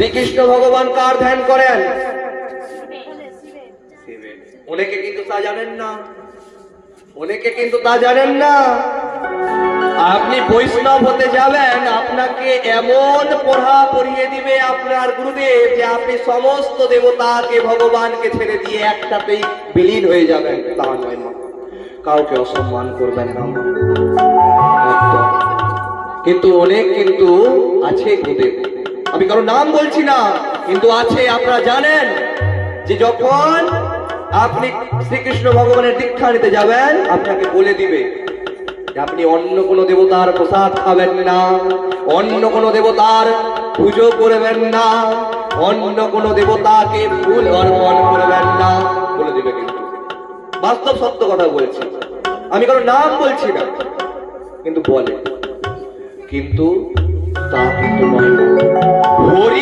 শ্রীকৃষ্ণ ভগবান কার ধ্যান করেন? অনেকে কিন্তু তা জানেন না, অনেকে কিন্তু তা জানেন না। আপনি বৈষ্ণব হতে যাবেন, আপনাকে এমন পড়া পড়িয়ে দিবে আপনার গুরুদেব যে আপনি সমস্ত দেবতাকে ভগবানকে ছেড়ে দিয়ে একটাতেই বিলীন হয়ে যাবেন। তা নয় মা, কাউকে অসম্মান করবেন না মা, একদম। কিন্তু অনেক কিন্তু আছে গুরুদেব, আমি কারো নাম বলছি না, কিন্তু আছে। আপনারা জানেন যে যখন আপনি শ্রীকৃষ্ণ ভগবানের দীক্ষা নিতে যাবেন, আপনাকে বলে দিবে যে আপনি অন্য কোনো দেবতার প্রসাদ খাবেন না, অন্য কোনো দেবতার পুজো করবেন না, অন্য কোনো দেবতাকে ফুল অর্পণ করবেন না, বলে দিবে। কিন্তু বাস্তব সত্য কথা বলছি, আমি কারো নাম বলছি না, কিন্তু বলে। কিন্তু তা কিন্তু নয়। হরি